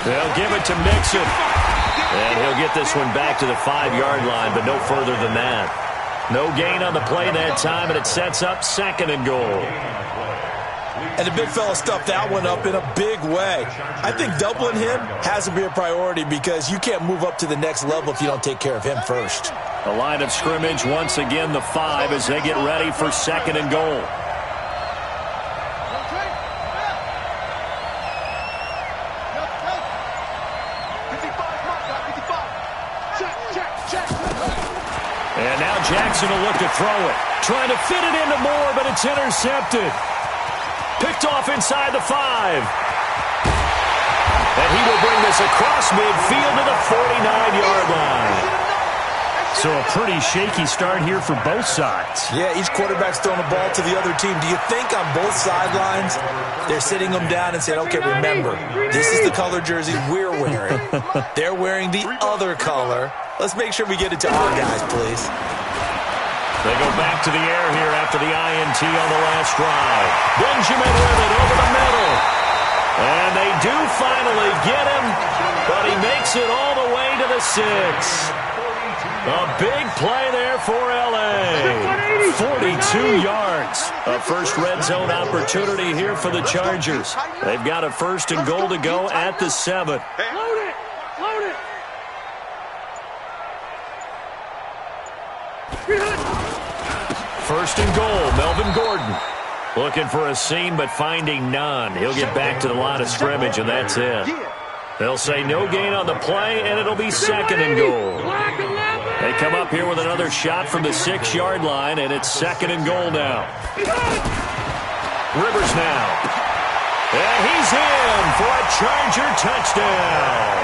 They'll give it to Mixon. And he'll get this one back to the 5-yard line, but no further than that. No gain on the play that time, and it sets up 2nd and goal. And the big fella stuffed that one up in a big way. I think doubling him has to be a priority because you can't move up to the next level if you don't take care of him first. The line of scrimmage, once again, the 5 as they get ready for 2nd and goal. And now Jackson will look to throw it. Trying to fit it into Moore, but it's intercepted. Picked off inside the 5. And he will bring this across midfield to the 49-yard line. So a pretty shaky start here for both sides. Yeah, each quarterback's throwing the ball to the other team. Do you think on both sidelines they're sitting them down and saying, okay, remember, this is the color jersey we're wearing. They're wearing the other color. Let's make sure we get it to our guys, please. They go back to the air here after the INT on the last drive. Benjamin with it over the middle. And they do finally get him, but he makes it all the way to the 6. A big play there for L.A. 42 yards. A first red zone opportunity here for the Chargers. They've got a 1st and goal to go at the 7. Load it! Load it! First and goal, Melvin Gordon. Looking for a seam, but finding none. He'll get back to the line of scrimmage, and that's it. They'll say no gain on the play, and it'll be 2nd and goal. They come up here with another shot from the 6-yard line, and it's 2nd and goal now. Rivers now. And he's in for a Charger touchdown.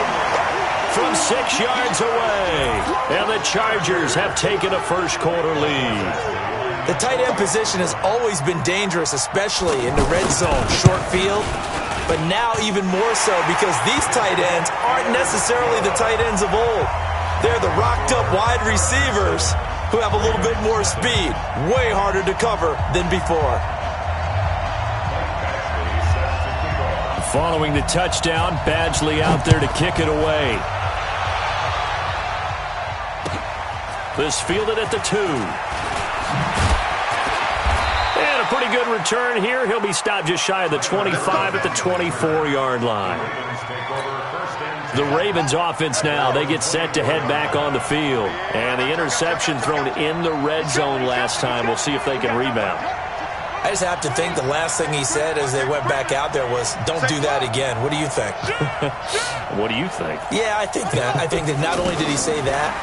From 6 yards away. And the Chargers have taken a first-quarter lead. The tight end position has always been dangerous, especially in the red zone, short field. But now even more so because these tight ends aren't necessarily the tight ends of old. They're the rocked-up wide receivers who have a little bit more speed. Way harder to cover than before. Following the touchdown, Badgley out there to kick it away. This fielded at the 2. And a pretty good return here. He'll be stopped just shy of the 25 at the 24-yard line. The Ravens offense now, they get set to head back on the field. And the interception thrown in the red zone last time. We'll see if they can rebound. I just have to think the last thing he said as they went back out there was, don't do that again. What do you think? What do you think? Yeah, I think that. I think that not only did he say that,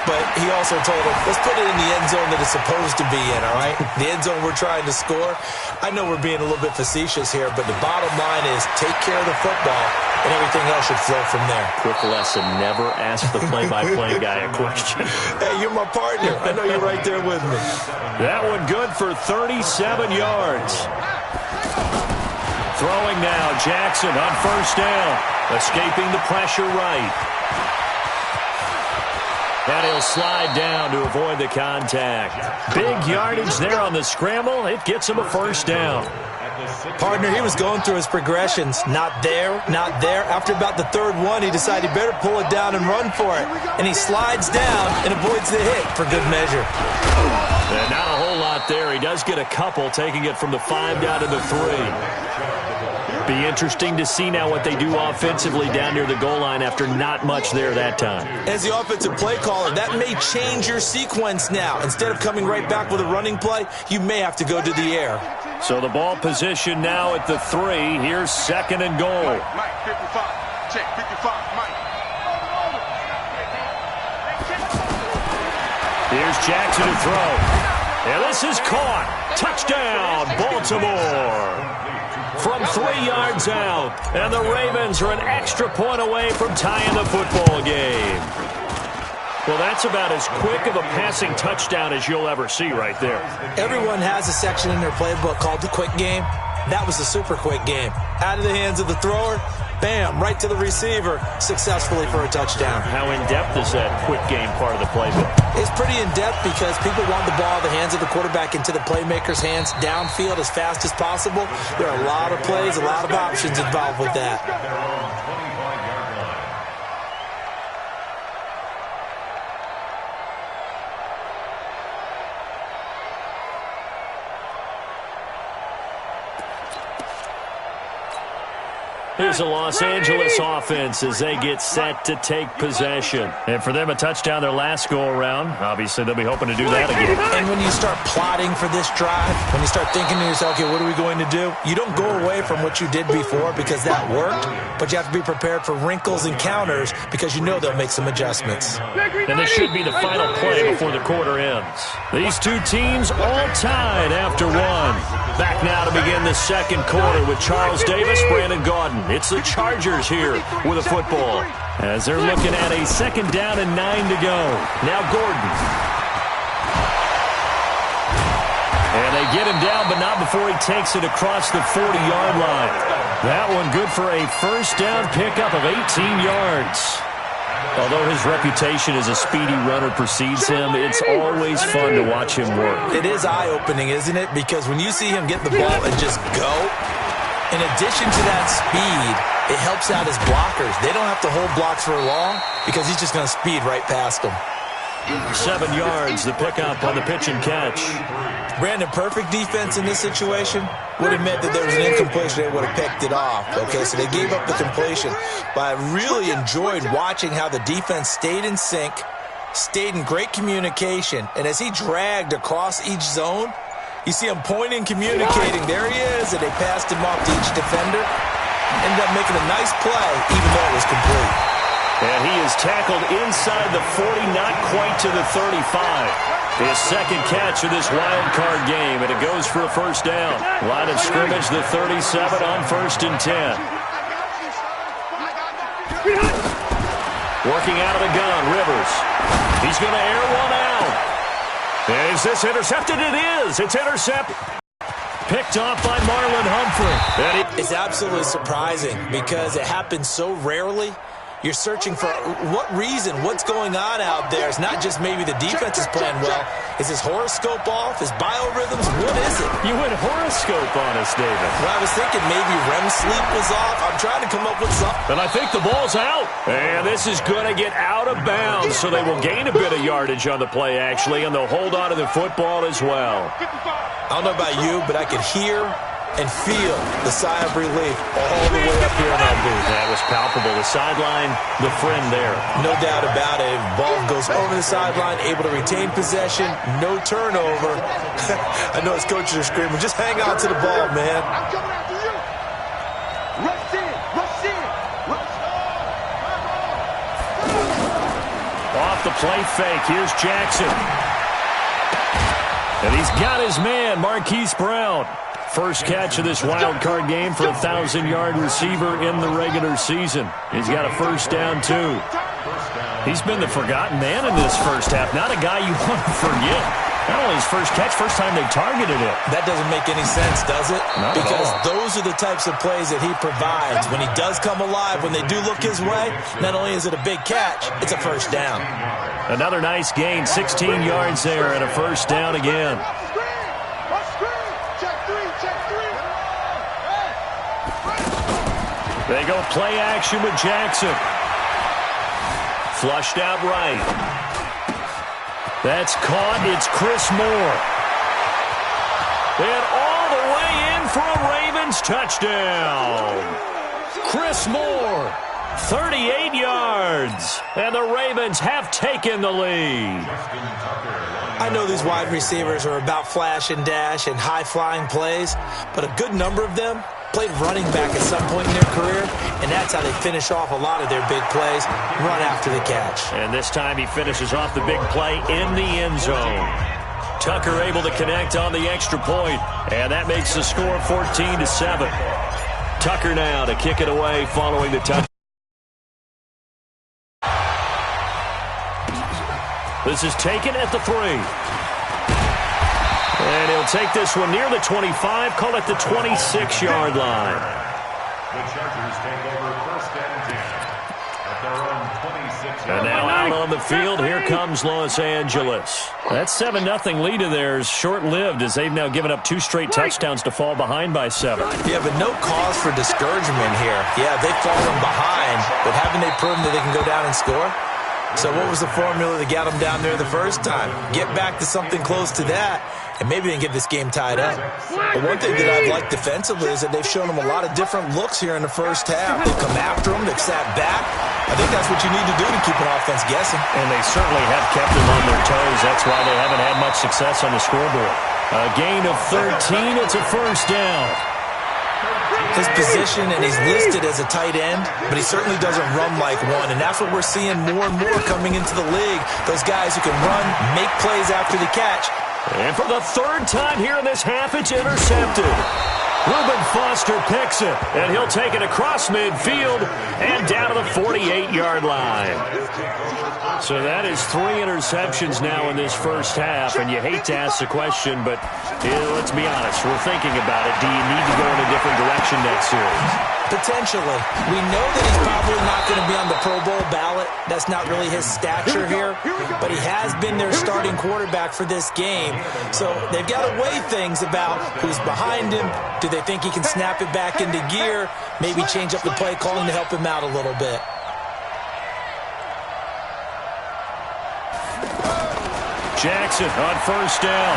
but he also told him, let's put it in the end zone that it's supposed to be in, all right? The end zone we're trying to score. I know we're being a little bit facetious here, but the bottom line is take care of the football, and everything else should flow from there. Quick lesson, never ask the play-by-play guy a question. Hey, you're my partner. I know you're right there with me. That one good for 37 yards. Throwing now, Jackson on first down. Escaping the pressure right. And he'll slide down to avoid the contact. Big yardage there on the scramble. It gets him a first down. Partner, he was going through his progressions. Not there, not there. After about the 3rd one, he decided he better pull it down and run for it. And he slides down and avoids the hit for good measure. And not a whole lot there. He does get a couple, taking it from the 5 down to the 3. Be interesting to see now what they do offensively down near the goal line after not much there that time. As the offensive play caller, that may change your sequence now. Instead of coming right back with a running play, you may have to go to the air. So the ball position now at the 3. Here's 2nd and goal. Mike, 55. Check, 55, Mike. Here's Jackson to throw. And this is caught. Touchdown, Baltimore. From 3 yards out. And the Ravens are an extra point away from tying the football game. Well, that's about as quick of a passing touchdown as you'll ever see right there. Everyone has a section in their playbook called the quick game. That was the super quick game. Out of the hands of the thrower, bam, right to the receiver, successfully for a touchdown. How in-depth is that quick game part of the playbook? It's pretty in-depth because people want the ball in the hands of the quarterback into the playmaker's hands downfield as fast as possible. There are a lot of plays, a lot of options involved with that. Here's a Los Angeles offense as they get set to take possession. And for them, a touchdown their last go-around. Obviously, they'll be hoping to do that again. And when you start plotting for this drive, when you start thinking to yourself, okay, what are we going to do? You don't go away from what you did before because that worked, but you have to be prepared for wrinkles and counters because you know they'll make some adjustments. And this should be the final play before the quarter ends. These two teams all tied after one. Back now to begin the second quarter with Charles Davis, Brandon Gaudin. It's the Chargers here with a football as they're looking at a 2nd down and 9 to go. Now Gordon. And they get him down, but not before he takes it across the 40-yard line. That one good for a first down pickup of 18 yards. Although his reputation as a speedy runner precedes him, it's always fun to watch him work. It is eye-opening, isn't it? Because when you see him get the ball and just go, in addition to that speed, it helps out his blockers. They don't have to hold blocks for long because he's just going to speed right past them. 7 yards, the pickup on the pitch and catch. Brandon, perfect defense in this situation would have meant that there was an incompletion. They would have picked it off. Okay, so they gave up the completion. But I really enjoyed watching how the defense stayed in sync, stayed in great communication, and as he dragged across each zone, you see him pointing, communicating. There he is, and they passed him off to each defender. Ended up making a nice play, even though it was complete. And he is tackled inside the 40, not quite to the 35. His second catch of this wild card game, and it goes for a first down. Line of scrimmage, the 37 on 1st and 10. Working out of the gun, Rivers. He's going to air one out. Is this intercepted? It is. It's intercepted. Picked off by Marlon Humphrey. It's absolutely surprising because it happens so rarely. You're searching for what reason, what's going on out there. It's not just maybe the defense is playing well. Is his horoscope off? His biorhythms? What is it? You went horoscope on us, David. Well, I was thinking maybe REM sleep was off. I'm trying to come up with something. And I think the ball's out. And this is going to get out of bounds, so they will gain a bit of yardage on the play, actually, and they'll hold on to the football as well. I don't know about you, but I could hear and feel the sigh of relief all the way up here in that booth. That was palpable. The sideline, the friend there. No doubt about it. Ball goes over the sideline, able to retain possession, no turnover. I know his coaches are screaming, just hang on to the ball, man. I'm coming after you. Rush in, rush in, rush. Off the play fake. Here's Jackson. And he's got his man, Marquise Brown. First catch of this wild card game for a 1,000-yard receiver in the regular season. He's got a first down, too. He's been the forgotten man in this first half. Not a guy you want to forget. Not only his first catch, first time they targeted it. That doesn't make any sense, does it? Not because at all. those are the types of plays that he provides. When he does come alive, when they do look his way, not only is it a big catch, it's a first down. Another nice gain, 16 yards there, and a first down again. They go play action with Jackson. Flushed out right. That's caught. It's Chris Moore. And all the way in for a Ravens touchdown. Chris Moore, 38 yards. And the Ravens have taken the lead. I know these wide receivers are about flash and dash and high-flying plays, but a good number of them played running back at some point in their career, and that's how they finish off a lot of their big plays, run after the catch. And this time he finishes off the big play in the end zone. Tucker able to connect on the extra point, and that makes the score 14-7. Tucker now to kick it away following the touch. This is taken at the 3. And he'll take this one near the 25, call it the 26-yard line. The Chargers take over 1st and 10 at their own 26-yard line. And now out on the field, here comes Los Angeles. That 7-0 lead of theirs short-lived as they've now given up 2 straight touchdowns to fall behind by 7. Yeah, but no cause for discouragement here. Yeah, they've fallen behind, but haven't they proven that they can go down and score? So what was the formula that got them down there the first time? Get back to something close to that, and maybe they can get this game tied up. But one thing that I've liked defensively is that they've shown them a lot of different looks here in the first half. They've come after them. They've sat back. I think that's what you need to do to keep an offense guessing. And they certainly have kept them on their toes. That's why they haven't had much success on the scoreboard. A gain of 13. It's a first down. His position, and he's listed as a tight end, but he certainly doesn't run like one, and that's what we're seeing more and more coming into the league. Those guys who can run, make plays after the catch. And for the third time here in this half, it's intercepted. Reuben Foster picks it, and he'll take it across midfield and down to the 48-yard line. So that is 3 interceptions now in this first half, and you hate to ask the question, but let's be honest, we're thinking about it. Do you need to go in a different direction next series? Potentially. We know that he's probably not going to be on the Pro Bowl ballot. That's not really his stature here, but he has been their starting quarterback for this game. So they've got to weigh things about who's behind him. Do they think he can snap it back into gear? Maybe change up the play calling to help him out a little bit. Jackson on first down.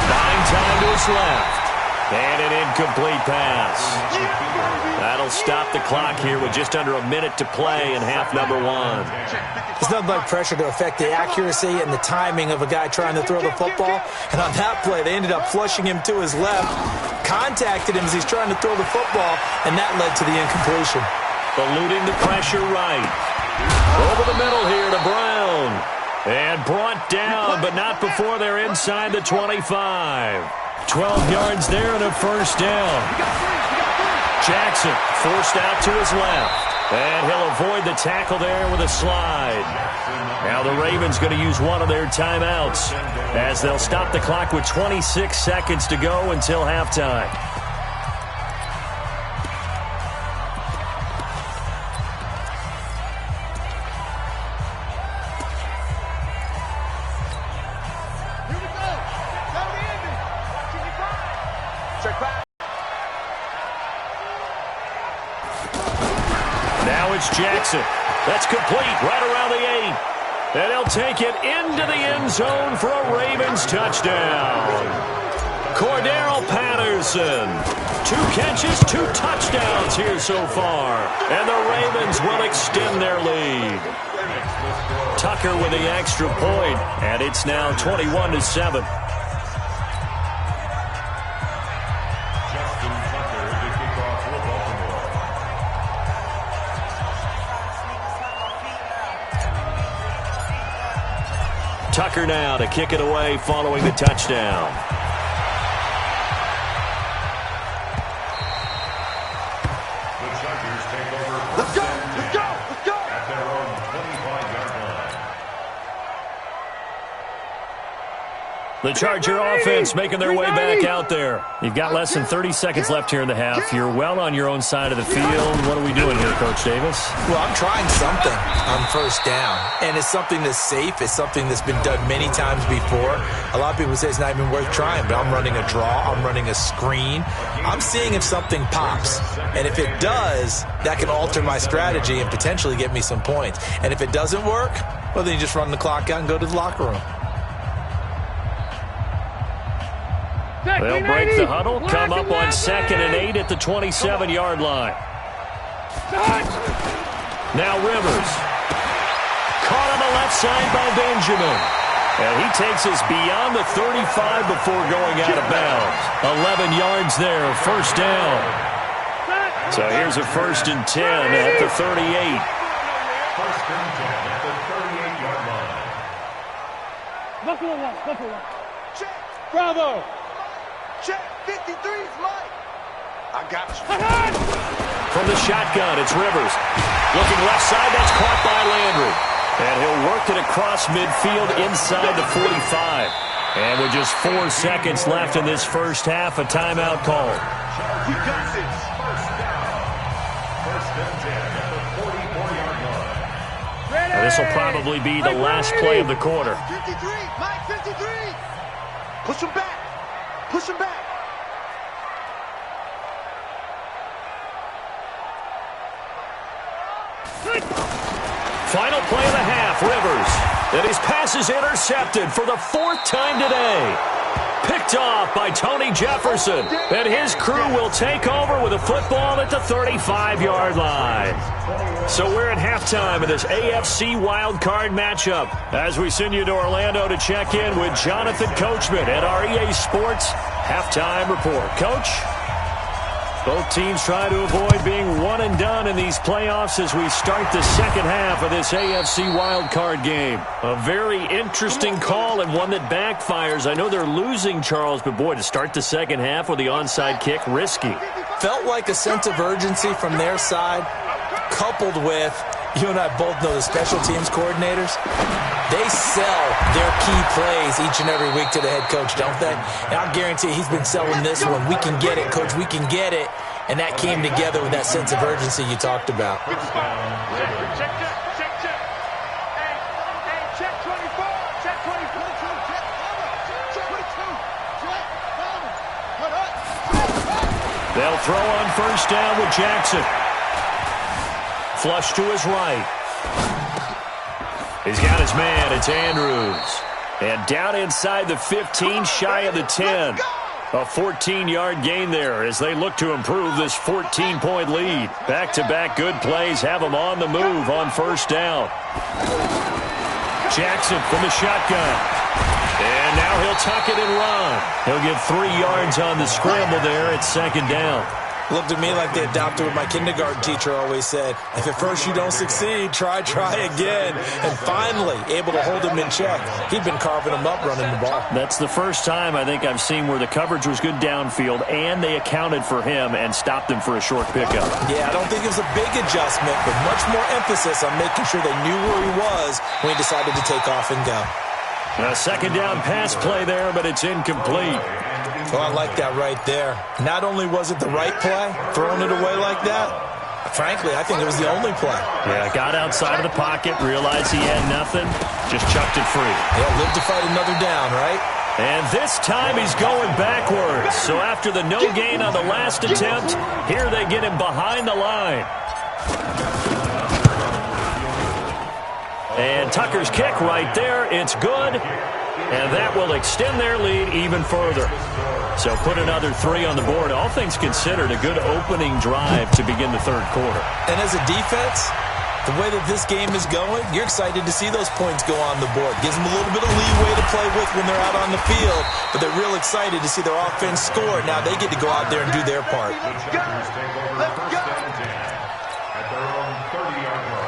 Buying time to his left. And an incomplete pass. That'll stop the clock here with just under a minute to play in half number 1. There's nothing like pressure to affect the accuracy and the timing of a guy trying to throw the football. And on that play, they ended up flushing him to his left, contacted him as he's trying to throw the football, and that led to the incompletion. Eluding the pressure right. Over the middle here to Brown. And brought down, but not before they're inside the 25. 12 yards there and a first down. Jackson forced out to his left. And he'll avoid the tackle there with a slide. Now the Ravens going to use one of their timeouts as they'll stop the clock with 26 seconds to go until halftime. Now it's Jackson. That's complete right around the 8. And he'll take it into the end zone for a Ravens touchdown. Cordero Patterson. 2 catches, 2 touchdowns here so far. And the Ravens will extend their lead. Tucker with the extra point, and it's now 21-7. Tucker now to kick it away following the touchdown. The Chargers take over. Let's go! Let's go! Let's go! At their own 25-yard line. The Charger offense making their way back out there. You've got less than 30 seconds left here in the half. You're well on your own side of the field. What are we doing here, Coach Davis? Well, I'm trying something on first down, and it's something that's safe. It's something that's been done many times before. A lot of people say it's not even worth trying, but I'm running a draw. I'm running a screen. I'm seeing if something pops, and if it does, that can alter my strategy and potentially get me some points. And if it doesn't work, well, then you just run the clock out and go to the locker room. They'll break the huddle, come up on 2nd and 8 at the 27-yard line. Now Rivers. Caught on the left side by Benjamin. And he takes us beyond the 35 before going out of bounds. 11 yards there, first down. So here's a 1st and 10 at the 38. 1st and 10 at the 38-yard line. Check. Bravo. Check. 53's Mike. I got you. From the shotgun, it's Rivers. Looking left side, that's caught by Landry. And he'll work it across midfield inside the 45. And with just 4 seconds left in this first half, a timeout call. We got this. First down. 1st and 10 at the 44-yard line. Now, this will probably be the last play of the quarter. 53. Mike, 53. Push him back. Push him back. Final play of the half, Rivers. And his pass is intercepted for the 4th time today. Picked off by Tony Jefferson. And his crew will take over with a football at the 35-yard line. So we're at halftime of this AFC Wildcard matchup as we send you to Orlando to check in with Jonathan Coachman at our EA Sports Halftime Report. Coach? Both teams try to avoid being one and done in these playoffs as we start the second half of this AFC wildcard game. A very interesting call and one that backfires. I know they're losing, Charles, but boy, to start the second half with the onside kick, risky. Felt like a sense of urgency from their side, coupled with, you and I both know the special teams coordinators, they sell their key plays each and every week to the head coach, don't they? And I guarantee he's been selling this one. We can get it, coach, we can get it. And that came together with that sense of urgency you talked about. Check 24. Hey, check 24. Check 22. They'll throw on first down with Jackson. Flush to his right. He's got his man. It's Andrews. And down inside the 15, shy of the 10. A 14-yard gain there as they look to improve this 14-point lead. Back-to-back good plays have them on the move on first down. Jackson from the shotgun. And now he'll tuck it and run. He'll get 3 yards on the scramble there at second down. Looked at me like they adopted what my kindergarten teacher always said. If at first you don't succeed, try again. And finally, able to hold him in check. He'd been carving him up running the ball. That's the first time I think I've seen where the coverage was good downfield and they accounted for him and stopped him for a short pickup. Yeah, I don't think it was a big adjustment, but much more emphasis on making sure they knew where he was when he decided to take off and go. A second down pass play there, but it's incomplete. Well, I like that right there. Not only was it the right play, throwing it away like that, frankly, I think it was the only play. Yeah, got outside of the pocket, realized he had nothing, just chucked it free. Yeah, live to fight another down, right? And this time he's going backwards. So after the no gain on the last attempt, here they get him behind the line. And Tucker's kick right there. It's good. And that will extend their lead even further. So put another 3 on the board. All things considered, a good opening drive to begin the third quarter. And as a defense, the way that this game is going, you're excited to see those points go on the board. Gives them a little bit of leeway to play with when they're out on the field. But they're real excited to see their offense score. Now they get to go out there and do their part. Let's go. Let's go. At their own 30-yard line.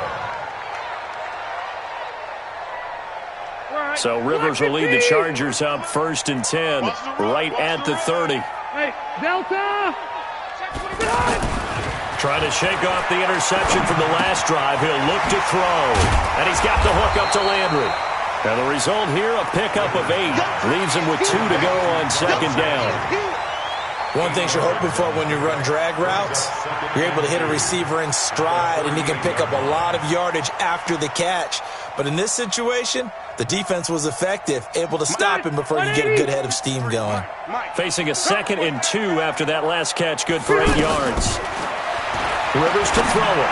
So Rivers will lead the Chargers up 1st and 10, right at the 30. Hey, Delta! Trying to shake off the interception from the last drive. He'll look to throw. And he's got the hook up to Landry. And the result here, a pickup of 8. Leaves him with 2 to go on second down. One thing you're hoping for when you run drag routes, you're able to hit a receiver in stride, and he can pick up a lot of yardage after the catch. But in this situation, the defense was effective, able to stop him before you get a good head of steam going. Facing a 2nd and 2 after that last catch, good for 8 yards. Rivers to throw it.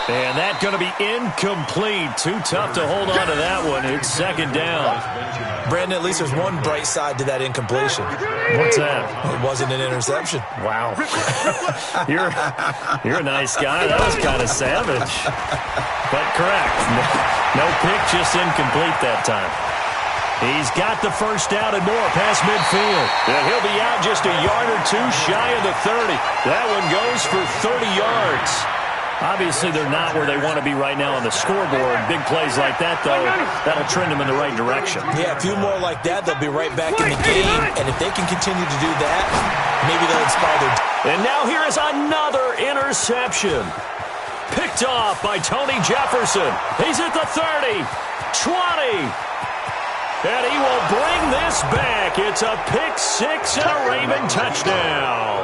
And that's going to be incomplete. Too tough to hold on to that one. It's second down. Brandon, at least there's one bright side to that incompletion. What's that? It wasn't an interception. Wow. You're a nice guy. That was kind of savage. But correct. No pick, just incomplete that time. He's got the first down and more past midfield. And he'll be out just a yard or 2 shy of the 30. That one goes for 30 yards. Obviously, they're not where they want to be right now on the scoreboard. Big plays like that, though, that'll trend them in the right direction. Yeah, a few more like that, they'll be right back in the game. And if they can continue to do that, maybe they'll inspire their... And now here is another interception. Picked off by Tony Jefferson. He's at the 30, 20. And he will bring this back. It's a pick 6 and a Raven touchdown.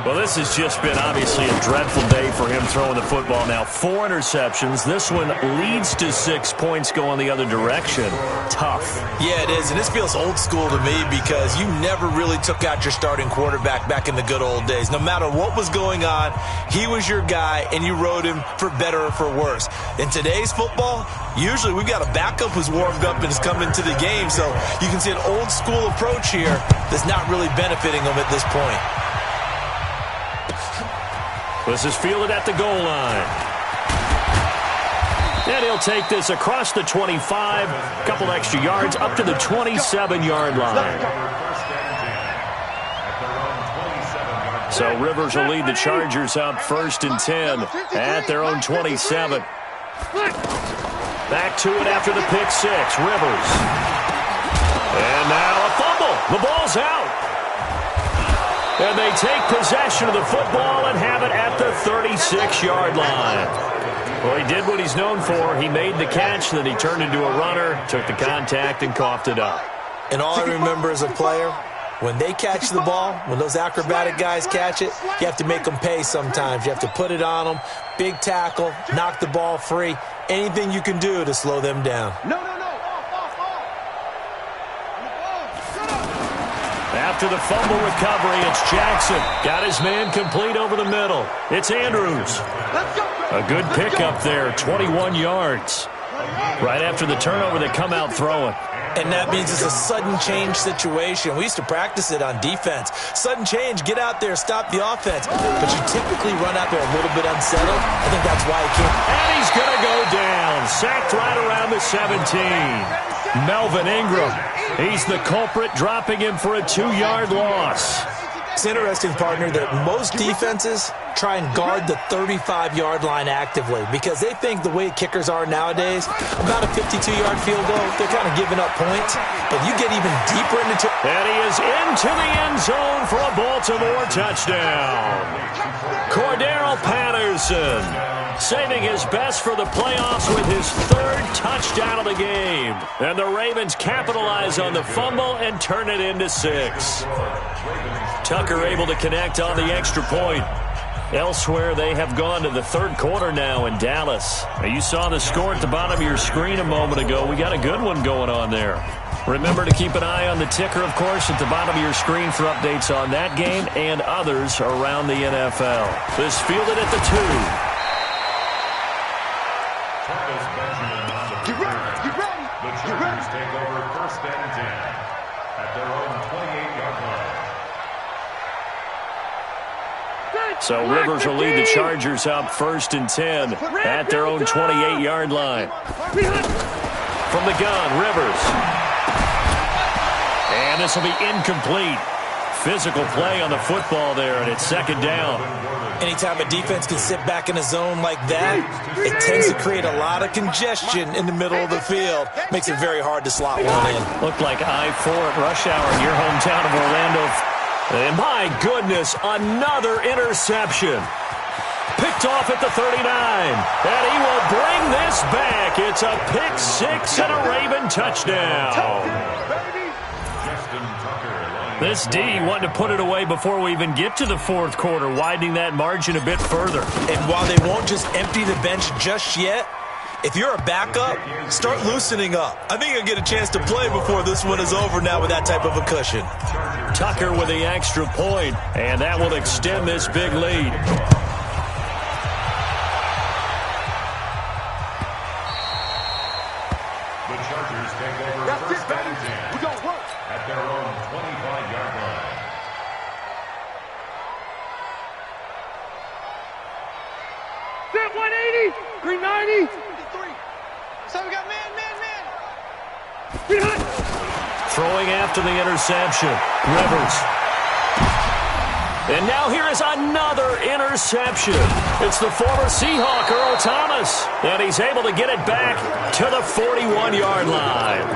Well, this has just been obviously a dreadful day for him throwing the football. Now 4 interceptions. This one leads to 6 points going the other direction. Tough. Yeah, it is, and this feels old school to me because you never really took out your starting quarterback back in the good old days. No matter what was going on, he was your guy, and you rode him for better or for worse. In today's football, usually we've got a backup who's warmed up and has come into the game, so you can see an old school approach here that's not really benefiting them at this point. This is fielded at the goal line. And he'll take this across the 25, a couple extra yards, up to the 27-yard line. So Rivers will lead the Chargers up 1st and 10 at their own 27. Back to it after the pick 6, Rivers. And now a fumble. The ball's out. And they take possession of the football and have it at the 36-yard line. Well, he did what he's known for. He made the catch, then he turned into a runner, took the contact, and coughed it up. And all I remember as a player, when they catch the ball, when those acrobatic guys catch it, you have to make them pay sometimes. You have to put it on them, big tackle, knock the ball free, anything you can do to slow them down. After the fumble recovery, it's Jackson. Got his man complete over the middle. It's Andrews. A good pickup there, 21 yards. Right after the turnover, they come out throwing. And that means it's a sudden change situation. We used to practice it on defense. Sudden change, get out there, stop the offense. But you typically run out there a little bit unsettled. I think that's why he can't. And he's going to go down. Sacked right around the 17. Melvin Ingram. He's the culprit, dropping him for a 2-yard loss. It's interesting, partner, that most defenses try and guard the 35-yard line actively because they think the way kickers are nowadays, about a 52-yard field goal, they're kind of giving up points. But you get even deeper into... And he is into the end zone for a Baltimore touchdown. Cordero Patterson saving his best for the playoffs with his 3rd touchdown of the game. And the Ravens capitalize on the fumble and turn it into 6. Tucker able to connect on the extra point. Elsewhere, they have gone to the 3rd quarter now in Dallas. Now, you saw the score at the bottom of your screen a moment ago. We got a good one going on there. Remember to keep an eye on the ticker, of course, at the bottom of your screen for updates on that game and others around the NFL. This fielded at the 2. Get ready. The Chargers take over 1st and 10 at their own 28-yard line. So Rivers will lead the Chargers up 1st and 10 at their own 28-yard line. From the gun, Rivers. And this will be incomplete. Physical play on the football there, and it's 2nd down. Anytime a defense can sit back in a zone like that, it tends to create a lot of congestion in the middle of the field. Makes it very hard to slot one in. Looked like I-4 at rush hour in your hometown of Orlando. And my goodness, another interception. Picked off at the 39. And he will bring this back. It's a pick 6 and a Raven touchdown. This D wanted to put it away before we even get to the 4th quarter, widening that margin a bit further. And while they won't just empty the bench just yet, if you're a backup, start loosening up. I think you'll get a chance to play before this one is over now with that type of a cushion. Tucker with the extra point, and that will extend this big lead. The Chargers take over 1st and 10 We don't work. at their own 25-yard line. Set 180. 390. So we got man. Throwing after the interception, Rivers. And now here is another interception. It's the former Seahawk, Earl Thomas. And he's able to get it back to the 41-yard line.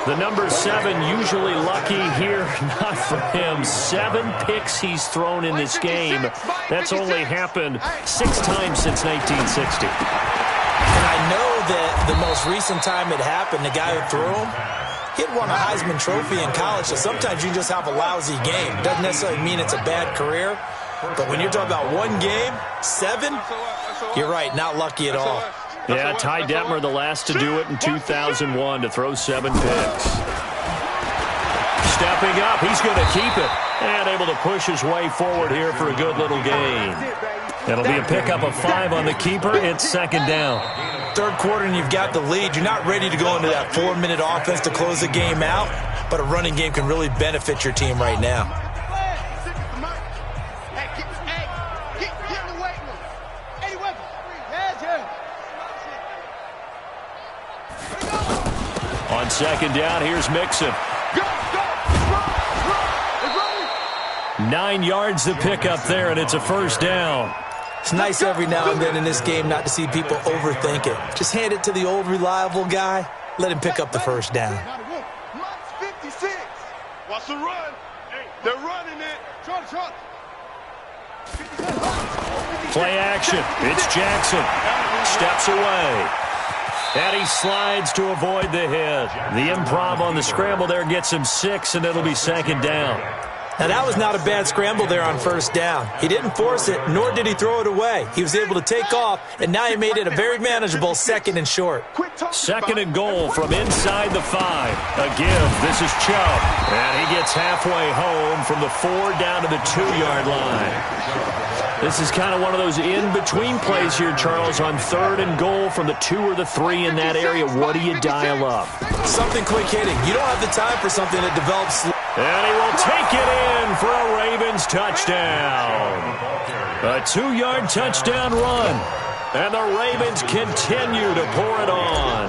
The number 7 usually lucky here. Not for him. 7 picks he's thrown in this game. That's only happened 6 times since 1960. And I know that the most recent time it happened, the guy who threw him, he had won a Heisman Trophy in college, so sometimes you just have a lousy game. Doesn't necessarily mean it's a bad career, but when you're talking about one game, 7, you're right, not lucky at all. Yeah, Ty Detmer, the last to do it in 2001, to throw 7 picks. Stepping up, he's going to keep it, and able to push his way forward here for a good little gain. It'll be a pickup of 5 on the keeper. It's second down. Third quarter and you've got the lead. You're not ready to go into that 4-minute offense to close the game out, but a running game can really benefit your team right now. On second down, here's Mixon. 9 yards to pick up there, and it's a first down. It's nice every now and then in this game not to see people overthink it. Just hand it to the old reliable guy. Let him pick up the first down. Watch the run. They're running it. Play action. It's Jackson. Steps away. And he slides to avoid the hit. The improv on the scramble there gets him 6, and it'll be second down. Now, that was not a bad scramble there on first down. He didn't force it, nor did he throw it away. He was able to take off, and now he made it a very manageable 2nd and short. Second and goal from inside the 5. A give. This is Chubb. And he gets halfway home from the 4 down to the 2-yard line. This is kind of one of those in-between plays here, Charles, on 3rd and goal from the 2 or the 3 in that area. What do you dial up? Something quick hitting. You don't have the time for something that develops. And he will take it in for a Ravens touchdown. A 2-yard touchdown run. And the Ravens continue to pour it on.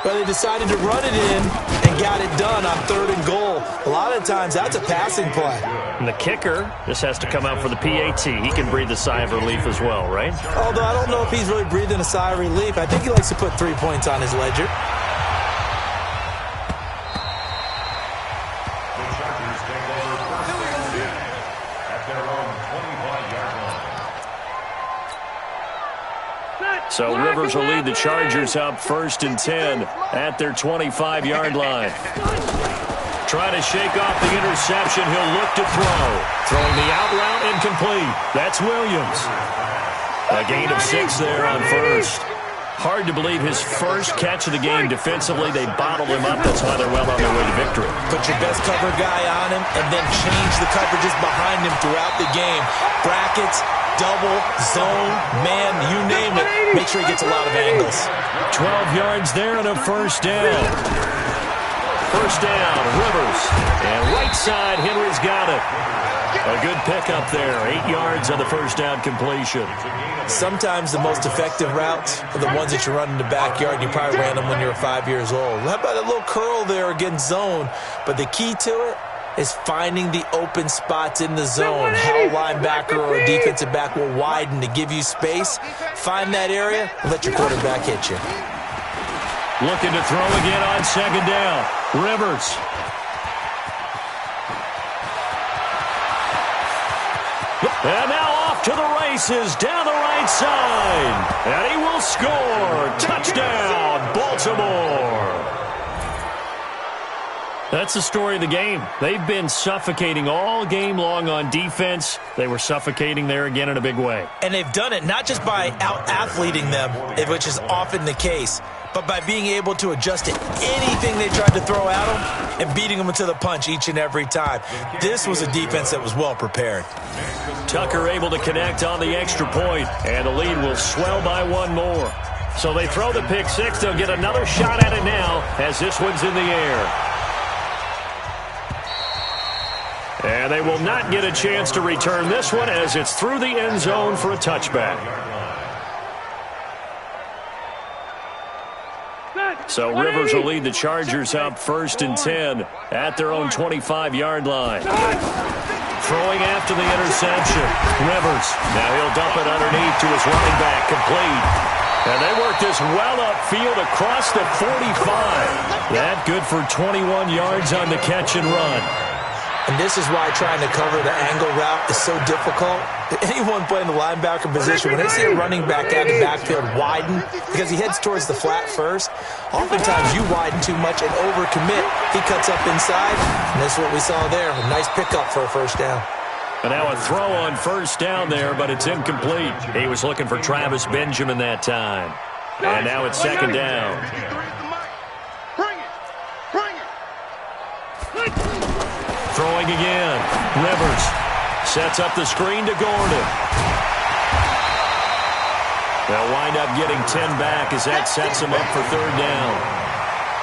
But they decided to run it in and got it done on 3rd and goal. A lot of times that's a passing play. And the kicker just has to come out for the PAT. He can breathe a sigh of relief as well, right? Although I don't know if he's really breathing a sigh of relief. I think he likes to put 3 points on his ledger. So Rivers will lead the Chargers up 1st and 10 at their 25-yard line. Trying to shake off the interception. He'll look to throw. Throwing the out route incomplete. That's Williams. A gain of 6 there on first. Hard to believe his first catch of the game defensively. They bottled him up. That's why they're well on their way to victory. Put your best cover guy on him and then change the coverages behind him throughout the game. Brackets, double, zone, man, you name it. Make sure he gets a lot of angles. 12 yards there and a first down. First down, Rivers. And right side, Henry's got it. A good pickup there. 8 yards on the first down completion. Sometimes the most effective routes are the ones that you run in the backyard. You probably ran them when you were 5 years old. How about a little curl there against zone? But the key to it is finding the open spots in the zone. How a linebacker or a defensive back will widen to give you space. Find that area and let your quarterback hit you. Looking to throw again on second down. Rivers. And now off to the races down the right side. And he will score. Touchdown, Baltimore. That's the story of the game. They've been suffocating all game long on defense. They were suffocating there again in a big way. And they've done it not just by out-athleting them, which is often the case, but by being able to adjust to anything they tried to throw at them and beating them to the punch each and every time. This was a defense that was well prepared. Tucker able to connect on the extra point, and the lead will swell by 1 more. So they throw the pick 6. They'll get another shot at it now as this one's in the air. And they will not get a chance to return this one as it's through the end zone for a touchback. So Rivers will lead the Chargers up 1st and 10 at their own 25-yard line. Throwing after the interception. Rivers. Now he'll dump it underneath to his running back. Complete. And they work this well upfield across the 45. That good for 21 yards on the catch and run. And this is why trying to cover the angle route is so difficult. Anyone playing the linebacker position, when they see a running back out of the backfield widen, because he heads towards the flat first, oftentimes you widen too much and overcommit. He cuts up inside, and that's what we saw there. A nice pickup for a first down. And now a throw on first down there, but it's incomplete. He was looking for Travis Benjamin that time. And now it's second down. Throwing again. Rivers sets up the screen to Gordon. They'll wind up getting 10 back as that sets him up for third down.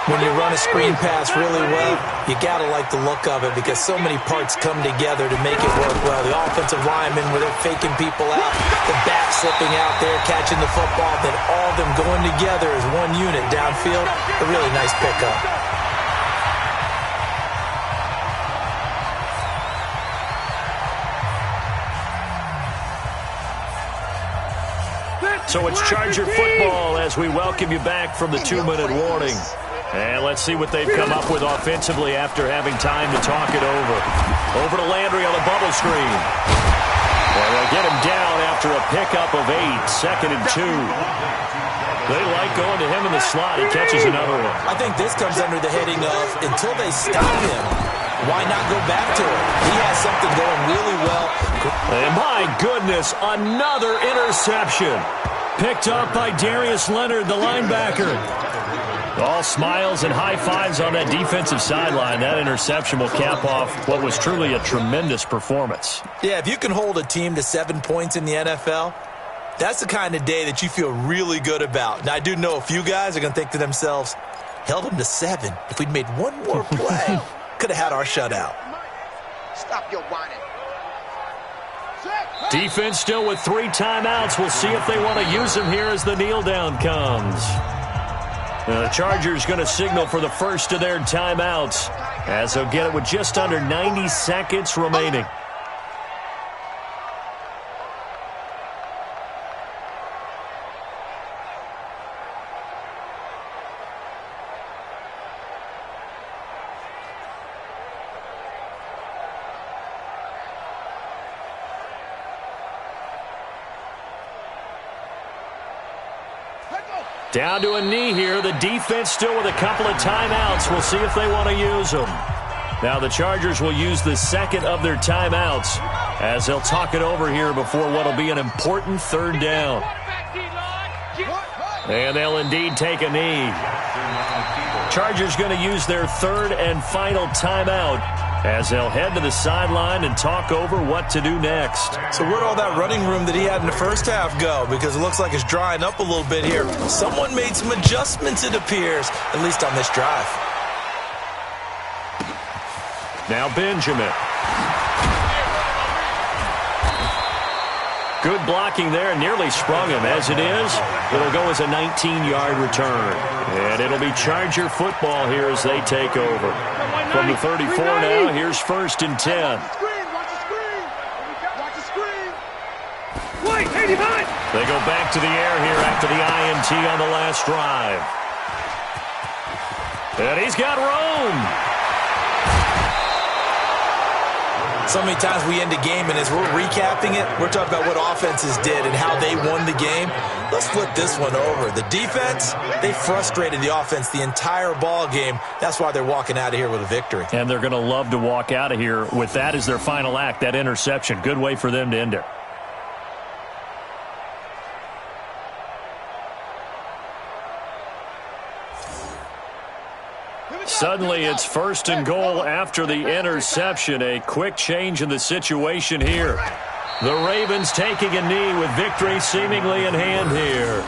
When you run a screen pass really well, you got to like the look of it because so many parts come together to make it work well. The offensive linemen, where they're faking people out, the back slipping out there, catching the football, then all of them going together as one unit downfield. A really nice pickup. So it's Charger football as we welcome you back from the 2-minute warning. And let's see what they've come up with offensively after having time to talk it over. Over to Landry on the bubble screen. Well, they'll get him down after a pickup of 8, 2nd and 2. They like going to him in the slot. He catches another one. I think this comes under the heading of until they stop him, why not go back to him? He has something going really well. And my goodness, another interception. Picked up by Darius Leonard, the linebacker. All smiles and high fives on that defensive sideline. That interception will cap off what was truly a tremendous performance. Yeah, if you can hold a team to 7 points in the NFL, that's the kind of day that you feel really good about. Now, I do know a few guys are going to think to themselves, held them to 7. If we'd made one more play, could have had our shutout. Stop your whining. Defense still with 3 timeouts. We'll see if they want to use them here as the kneel down comes. The Chargers going to signal for the first of their timeouts as they'll get it with just under 90 seconds remaining. Down to a knee here. The defense still with a couple of timeouts. We'll see if they want to use them. Now the Chargers will use the second of their timeouts as they'll talk it over here before what will be an important third down. And they'll indeed take a knee. Chargers going to use their third and final timeout as they'll head to the sideline and talk over what to do next. So where'd all that running room that he had in the first half go? Because it looks like it's drying up a little bit here. Someone made some adjustments, it appears, at least on this drive. Now Benjamin. Good blocking there, nearly sprung him. As it is, it'll go as a 19-yard return. And it'll be Charger football here as they take over. From the 34 now, here's 1st and 10. They go back to the air here after the INT on the last drive. And he's got room. So many times we end a game, and as we're recapping it, we're talking about what offenses did and how they won the game. Let's flip this one over. The defense, they frustrated the offense the entire ball game. That's why they're walking out of here with a victory. And they're going to love to walk out of here with that as their final act, that interception. Good way for them to end it. Suddenly it's 1st and goal after the interception. A quick change in the situation here. The Ravens taking a knee with victory seemingly in hand here.